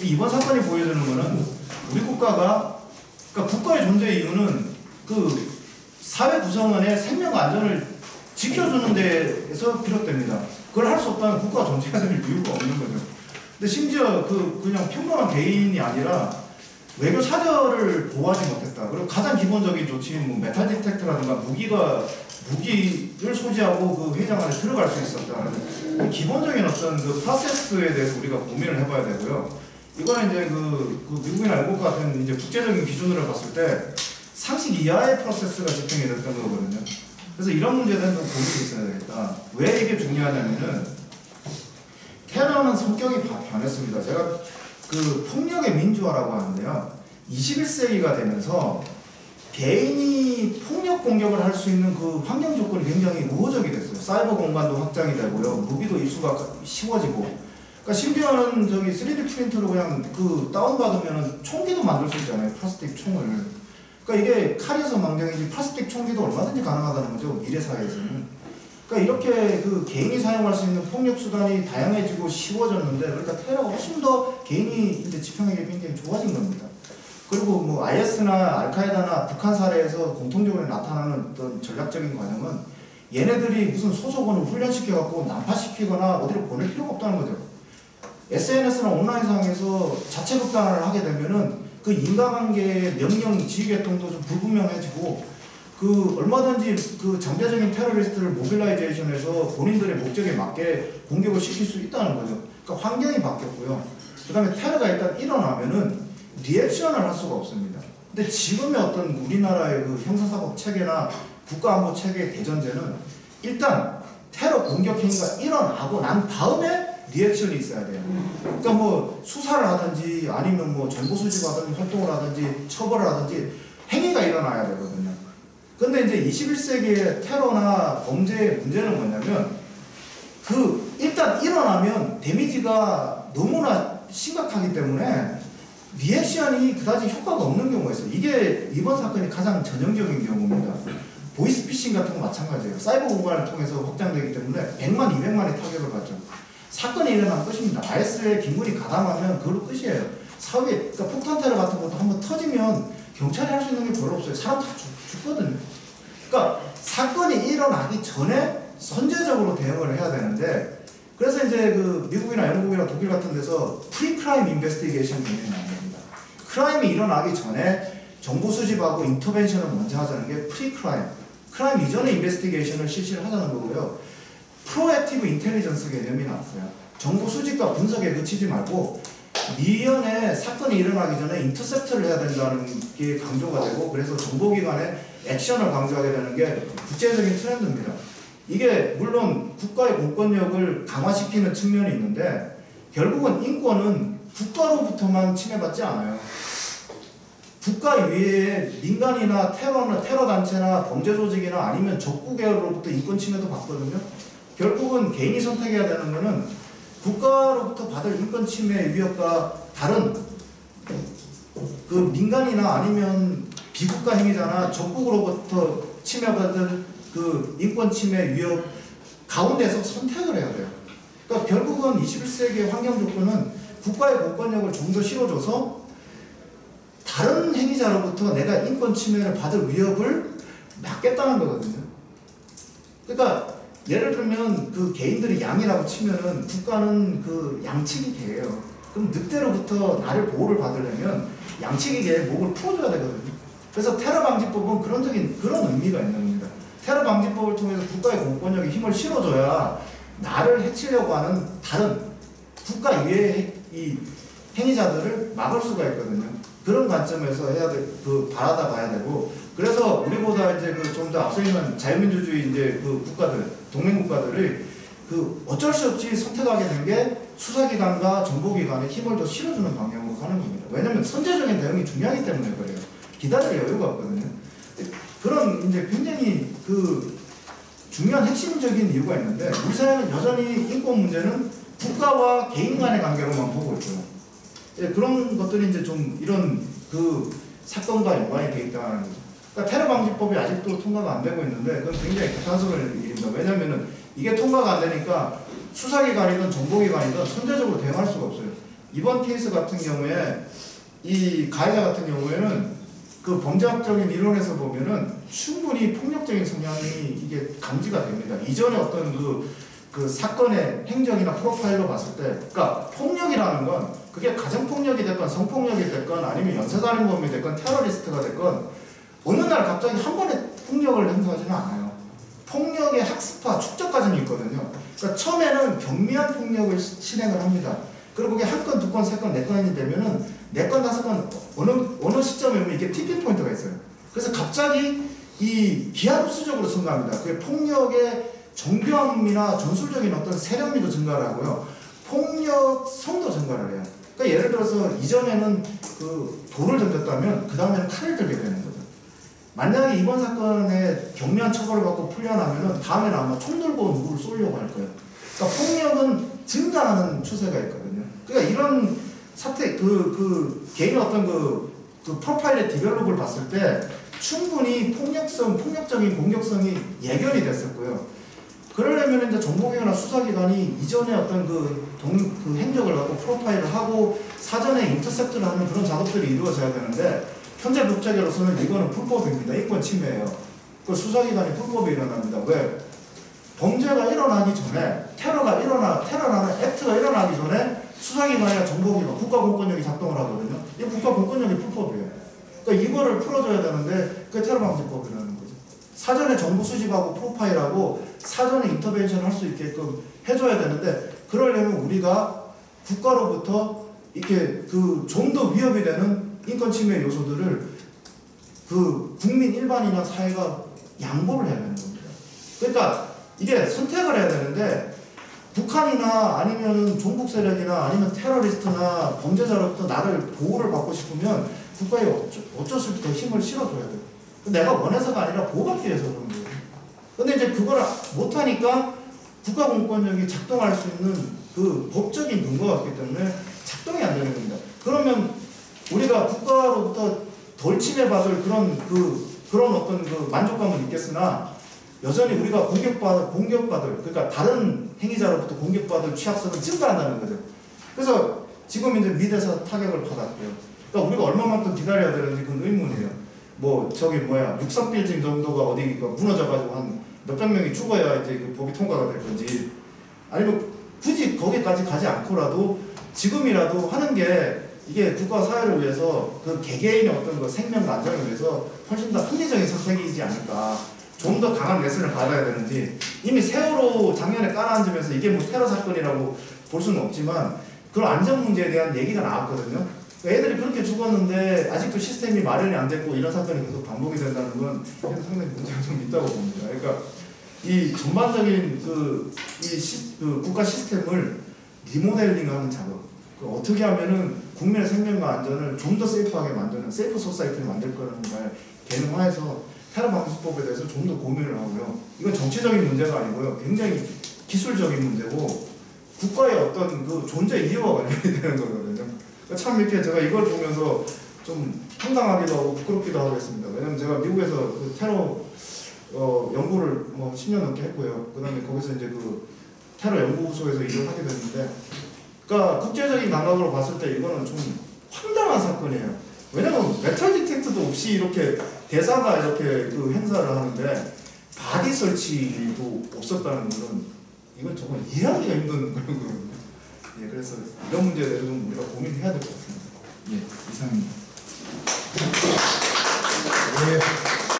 이번 사건이 보여주는 거는 우리 국가가, 그러니까 국가의 존재 이유는 그 사회 구성원의 생명과 안전을 지켜주는 데에서 비롯됩니다. 그걸 할 수 없다면 국가가 존재해야 될 이유가 없는 거죠. 근데 심지어 그냥 평범한 개인이 아니라 외교 사절을 보호하지 못했다. 그리고 가장 기본적인 조치인 뭐 메탈 디텍터라든가 무기를 소지하고 그 회장 안에 들어갈 수 있었다. 기본적인 어떤 그 프로세스에 대해서 우리가 고민을 해봐야 되고요. 이거는 이제 그 미국이나 영국 같은 이제 국제적인 기준으로 봤을 때 상식 이하의 프로세스가 집행이 됐던 거거든요. 그래서 이런 문제에 대한 고민이 있어야 되겠다. 왜 이게 중요하냐면은 테러는 성격이 변했습니다. 제가 그 폭력의 민주화라고 하는데요. 21세기가 되면서 개인이 폭력 공격을 할 수 있는 그 환경 조건이 굉장히 우호적이 됐어요. 사이버 공간도 확장이 되고요. 무기도 입수가 쉬워지고. 그러니까 심지어는 저기 3D 프린터로 그냥 그 다운받으면 총기도 만들 수 있잖아요. 플라스틱 총을. 그러니까 이게 칼에서 망정이지 플라스틱 총기도 얼마든지 가능하다는 거죠. 미래 사회에서는. 그러니까 이렇게 그 개인이 사용할 수 있는 폭력 수단이 다양해지고 쉬워졌는데, 그러니까 테러가 훨씬 더 개인이 이제 집행하기 굉장히 좋아진 겁니다. 그리고 뭐 IS나 알카에다나 북한 사례에서 공통적으로 나타나는 어떤 전략적인 과정은 얘네들이 무슨 소속원을 훈련시켜갖고 난파시키거나 어디로 보낼 필요가 없다는 거죠. SNS나 온라인상에서 자체 극단화를 하게 되면은 그 인과관계의 명령 지휘계통도 좀 불분명해지고 그 얼마든지 그 잠재적인 테러리스트를 모빌라이제이션해서 본인들의 목적에 맞게 공격을 시킬 수 있다는 거죠. 그러니까 환경이 바뀌었고요. 그 다음에 테러가 일단 일어나면은 리액션을 할 수가 없습니다. 근데 지금의 어떤 우리나라의 그 형사사법 체계나 국가안보 체계의 대전제는 일단 테러 공격 행위가 일어나고 난 다음에 리액션이 있어야 돼요. 그러니까 뭐 수사를 하든지 아니면 뭐 정보 수집하든지 활동을 하든지 처벌을 하든지 행위가 일어나야 되거든요. 근데 이제 21세기의 테러나 범죄의 문제는 뭐냐면 그 일단 일어나면 데미지가 너무나 심각하기 때문에 리액션이 그다지 효과가 없는 경우가 있어요. 이게 이번 사건이 가장 전형적인 경우입니다. 보이스피싱 같은 거 마찬가지예요. 사이버 공간을 통해서 확장되기 때문에 100만, 200만의 타격을 받죠. 사건이 일어나면 끝입니다. IS에 기물이 가담하면 그걸로 끝이에요. 사회, 그러니까 폭탄 테러 같은 것도 한번 터지면 경찰이 할 수 있는 게 별로 없어요. 사람 다 죽거든요. 그러니까 사건이 일어나기 전에 선제적으로 대응을 해야 되는데, 그래서 이제 그 미국이나 영국이나 독일 같은 데서 프리크라임 인베스티게이션 개념이 나옵니다. 크라임이 일어나기 전에 정보 수집하고 인터벤션을 먼저 하자는 게 프리크라임. 크라임 이전에 인베스티게이션을 실시를 하자는 거고요. 프로액티브 인텔리전스 개념이 나왔어요. 정보 수집과 분석에 그치지 말고 미연에 사건이 일어나기 전에 인터셉트를 해야 된다는 게 강조가 되고, 그래서 정보기관의 액션을 강조하게 되는 게 국제적인 트렌드입니다. 이게 물론 국가의 공권력을 강화시키는 측면이 있는데 결국은 인권은 국가로부터만 침해받지 않아요. 국가 이외에 민간이나 테러 단체나 범죄 조직이나 아니면 적국으로부터 인권 침해도 받거든요. 결국은 개인이 선택해야 되는 거는 국가로부터 받을 인권 침해 위협과 다른 그 민간이나 아니면 비국가 행위자나 적국으로부터 침해받은 그 인권 침해 위협 가운데서 선택을 해야 돼요. 그러니까 결국은 21세기의 환경 조건은 국가의 공권력을 좀 더 실어줘서 다른 행위자로부터 내가 인권 침해를 받을 위협을 막겠다는 거거든요. 그러니까 예를 들면 그 개인들이 양이라고 치면은 국가는 그 양치기 개예요. 그럼 늑대로부터 나를 보호를 받으려면 양치기 개의 목을 풀어줘야 되거든요. 그래서 테러 방지법은 그런 의미가 있는 겁니다. 테러 방지법을 통해서 국가의 공권력에 힘을 실어줘야 나를 해치려고 하는 다른 국가 이외의 이 행위자들을 막을 수가 있거든요. 그런 관점에서 해야 돼, 바라다 봐야 되고, 그래서 우리보다 이제 좀 더 앞서 있는 자유민주주의 이제 그 국가들, 동맹국가들이 어쩔 수 없이 선택하게 된 게 수사기관과 정보기관에 힘을 더 실어주는 방향으로 가는 겁니다. 왜냐면 선제적인 대응이 중요하기 때문에 그래요. 기다릴 여유가 없거든요. 그런 이제 굉장히 중요한 핵심적인 이유가 있는데, 우리 사회는 여전히 인권 문제는 국가와 개인 간의 관계로만 보고 있고요. 예, 그런 것들이 이제 좀 이런 사건과 연관이 되어 있다는 거죠. 그러니까 테러 방지법이 아직도 통과가 안 되고 있는데 그건 굉장히 개탄스러운 일입니다. 왜냐면은 이게 통과가 안 되니까 수사기관이든 정보기관이든 선제적으로 대응할 수가 없어요. 이번 케이스 같은 경우에 이 가해자 같은 경우에는 그 범죄학적인 이론에서 보면은 충분히 폭력적인 성향이 이게 감지가 됩니다. 이전에 어떤 그 사건의 행적이나 프로파일로 봤을 때, 그러니까 폭력이라는 건 그게 가정폭력이 됐건 성폭력이 됐건 아니면 연쇄살인범이 됐건 테러리스트가 됐건 어느 날 갑자기 한 번에 폭력을 행사하지는 않아요. 폭력의 학습화, 축적 과정이 있거든요. 그러니까 처음에는 경미한 폭력을 실행을 합니다. 그리고 그게 한 건, 두 건, 세 건, 네 건이 되면은 네 건, 다섯 건 어느 시점에 오면 이게 티핑 포인트가 있어요. 그래서 갑자기 이 기하급수적으로 증가합니다. 그게 폭력의 정교함이나 전술적인 어떤 세련미도 증가를 하고요. 폭력성도 증가를 해요. 그러니까 예를 들어서 이전에는 그 돌을 던졌다면 그 다음에는 칼을 들게 되는 거죠. 만약에 이번 사건에 경미한 처벌을 받고 풀려나면은 다음에는 아마 총 들고 누구를 쏘려고 할 거예요. 그러니까 폭력은 증가하는 추세가 있거든요. 그러니까 이런 사태, 개인의 어떤 그 프로파일의 디벨롭을 봤을 때 충분히 폭력적인 공격성이 예견이 됐었고요. 그러려면 이제 정보기관이나 수사기관이 이전에 어떤 그 행적을 갖고 프로파일을 하고 사전에 인터셉트를 하는 그런 작업들이 이루어져야 되는데 현재 법체계로서는 이거는 불법입니다. 인권 침해예요. 그 수사기관이 불법이 일어납니다. 왜? 범죄가 일어나기 전에 테러라는 액트가 일어나기 전에 수사기관이나 정보기관, 국가공권력이 작동을 하거든요. 이 국가공권력이 불법이에요. 그러니까 이거를 풀어줘야 되는데 그게 테러방지법이라는 거죠. 사전에 정보 수집하고 프로파일하고 사전에 인터벤션 할 수 있게끔 해줘야 되는데 그러려면 우리가 국가로부터 이렇게 좀 더 위협이 되는 인권 침해 요소들을 국민 일반이나 사회가 양보를 해야 되는 겁니다. 그러니까 이게 선택을 해야 되는데 북한이나 아니면은 종북 세력이나 아니면 테러리스트나 범죄자로부터 나를 보호를 받고 싶으면 국가에 어쩔 수 없이 더 힘을 실어줘야 돼요. 내가 원해서가 아니라 보호받기 위해서 그런 거예요. 근데 이제 그걸 못하니까 국가공권력이 작동할 수 있는 그 법적인 근거가 없기 때문에 작동이 안 되는 겁니다. 그러면 우리가 국가로부터 덜 침해받을 그런 어떤 만족감을 느꼈으나 여전히 우리가 공격받을 그러니까 다른 행위자로부터 공격받을 취약성은 증가한다는 거죠. 그래서 지금 이제 미대에서 타격을 받았고요. 그러니까 우리가 얼마만큼 기다려야 되는지 그건 의문이에요. 육성 빌딩 정도가 어디가 무너져가지고 한 몇백 명이 죽어야 이제 그 법이 통과가 될 건지 아니면 굳이 거기까지 가지 않고라도 지금이라도 하는 게 이게 국가 사회를 위해서 그 개개인의 어떤 그 생명 안전을 위해서 훨씬 더 합리적인 선택이지 않을까. 좀 더 강한 레슨을 받아야 되는지 이미 세월호 작년에 깔아앉으면서 이게 뭐 테러 사건이라고 볼 수는 없지만 그런 안전 문제에 대한 얘기가 나왔거든요. 그러니까 애들이 그렇게 죽었는데 아직도 시스템이 마련이 안 됐고 이런 사건이 계속 반복이 된다는 건 상당히 문제가 좀 있다고 봅니다. 그러니까 이 전반적인 국가 시스템을 리모델링하는 작업, 어떻게 하면은 국민의 생명과 안전을 좀 더 세이프하게 만드는 세이프 소사이티를 만들 거라는 개념화해서 테러 방지법에 대해서 좀 더 고민을 하고요. 이건 정치적인 문제가 아니고요. 굉장히 기술적인 문제고 국가의 어떤 그 존재 이유와 관련이 되는 거거든요. 그러니까 참 이렇게 제가 이걸 보면서 좀 황당하기도 하고 부끄럽기도 하고 했습니다. 왜냐면 제가 미국에서 그 테러 연구를 10년 넘게 했고요. 그 다음에 거기서 이제 그 테러 연구소에서 일을 하게 됐는데, 그러니까 국제적인 감각으로 봤을 때 이거는 좀 황당한 사건이에요. 왜냐면 메탈 디텍터도 없이 이렇게 대사가 이렇게 그 행사를 하는데 바디 설치도 없었다는 것은 이건 정말 이해하기가 힘든 그런 거거든요. 예, 그래서 이런 문제에 대해서 좀 우리가 고민해야 될 것 같습니다. 예, 이상입니다. 예.